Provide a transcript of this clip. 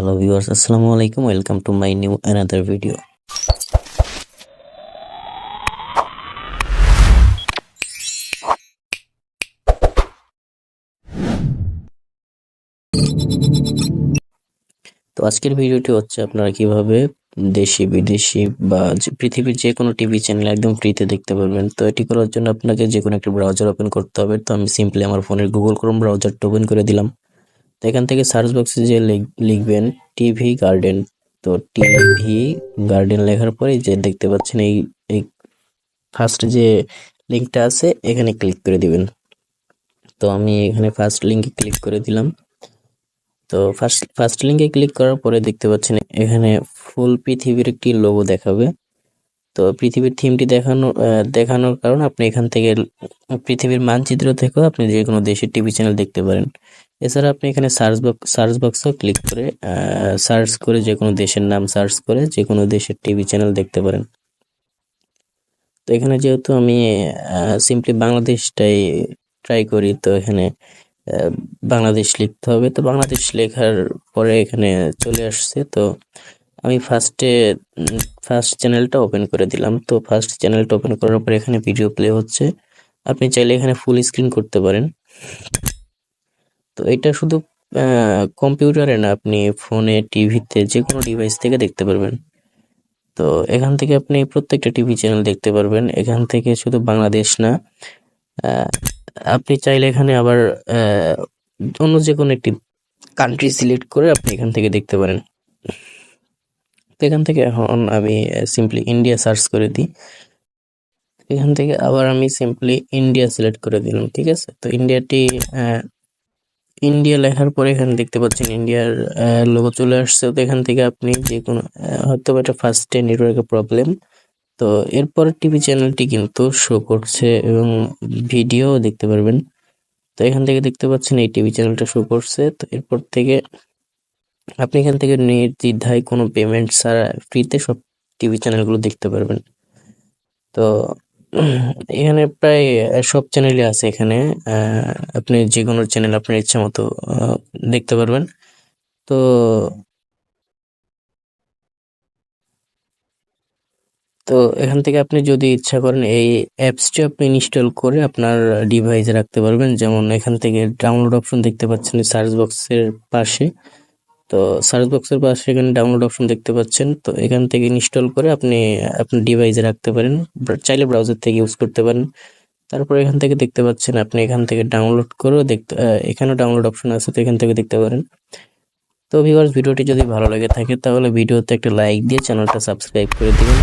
Hello viewers, assalamu alaikum. Welcome to my new another video. তো আজকের ভিডিওটি হচ্ছে আপনারা কিভাবে দেশি বিদেশি বা পৃথিবীর যে কোনো টিভি চ্যানেল একদম ফ্রিতে দেখতে পারবেন। তো এটি করার জন্য আপনাকে যে কোনো একটা ব্রাউজার ওপেন করতে হবে। তো আমি সিম্পলি আমার ফোনের গুগল ক্রোম ব্রাউজারটা ওপেন করে দিলাম। তো এখান থেকে সার্চ বক্সে যে লিখবেন টিভি গার্ডেন। তো টিভি গার্ডেন লেখার পরে যে দেখতে পাচ্ছেন এই ফার্স্ট যে লিঙ্কটা আছে এখানে ক্লিক করে দিবেন। তো আমি এখানে ফার্স্ট লিঙ্কে ক্লিক করে দিলাম। তো ফার্স্ট লিঙ্কে ক্লিক করার পরে দেখতে পাচ্ছেন এখানে ফুল পৃথিবীর একটি লোগো দেখাবে। তো পৃথিবীর থিমটি দেখানোর কারণ আপনি এখান থেকে পৃথিবীর মানচিত্র থেকেও আপনি যে কোনো দেশের টিভি চ্যানেল দেখতে পারেন। এছাড়া আপনি এখানে সার্চ বক্সও ক্লিক করে সার্চ করে যে কোনো দেশের নাম সার্চ করে যে কোনো দেশের টিভি চ্যানেল দেখতে পারেন। তো এখানে যেহেতু আমি সিম্পলি বাংলাদেশটাই ট্রাই করি, তো এখানে বাংলাদেশ লিখতে হবে। তো বাংলাদেশ লেখার পরে এখানে চলে আসছে। তো আমি ফার্স্ট চ্যানেলটা ওপেন করে দিলাম। তো ফার্স্ট চ্যানেলটা ওপেন করার পরে এখানে ভিডিও প্লে হচ্ছে। আপনি চাইলে এখানে ফুল স্ক্রিন করতে পারেন। তো এটা শুধু কম্পিউটারে না, আপনি ফোনে টিভিতে যে কোনো ডিভাইস থেকে দেখতে পারবেন। তো এখান থেকে আপনি প্রত্যেকটা টিভি চ্যানেল দেখতে পারবেন। এখান থেকে শুধু বাংলাদেশ না, আপনি চাইলে এখানে আবার অন্য যে কোনো একটি কান্ট্রি সিলেক্ট করে আপনি এখান থেকে দেখতে পারেন। তো এখান থেকে এখন আমি সিম্পলি ইন্ডিয়া সার্চ করে দিই। এখান থেকে আবার আমি সিম্পলি ইন্ডিয়া সিলেক্ট করে দিলাম, ঠিক আছে। তো ইন্ডিয়া লেখার পরে এখানে দেখতে পাচ্ছেন ইন্ডিয়ার লোগো চলে আসছে। তো এখান থেকে আপনি যে কোনো হয়তো এটা ফার্স্টে নেটওয়ার্কের প্রবলেম, তো এরপর টিভি চ্যানেলটি কিন্তু শো করছে এবং ভিডিও দেখতে পারবেন। তো এখান থেকে দেখতে পাচ্ছেন এই টিভি চ্যানেলটা শো করছে। তো এরপর থেকে আপনি এখান থেকে নির্দ্বিধায় কোনো পেমেন্ট ছাড়া ফ্রিতে সব টিভি চ্যানেলগুলো দেখতে পারবেন। তো এখানে প্রায় সব চ্যানেলই আছে। এখানে আপনি যে কোনো চ্যানেল আপনার ইচ্ছা মতো দেখতে পারবেন। তো তো এখান থেকে আপনি যদি ইচ্ছা করেন এই অ্যাপসটি আপনি ইনস্টল করে আপনার ডিভাইসে রাখতে পারবেন। যেমন এখান থেকে ডাউনলোড অপশন দেখতে পাচ্ছেন সার্চ বক্সের পাশে। তো সার্চ বক্সের পাশে এখানে ডাউনলোড অপশন দেখতে পাচ্ছেন। তো এখান থেকে ইনস্টল করে আপনি আপনার ডিভাইসে রাখতে পারেন, চাইলে ব্রাউজার থেকে ইউজ করতে পারেন। তারপর এখান থেকে দেখতে পাচ্ছেন আপনি এখান থেকে ডাউনলোড করেও এখানে ডাউনলোড অপশন আছে, তো এখান থেকে দেখতে পারেন। তো ভিউয়ার্স, ভিডিওটি যদি ভালো লেগে থাকে তাহলে ভিডিওতে একটা লাইক দিয়ে চ্যানেলটা সাবস্ক্রাইব করে দিবেন।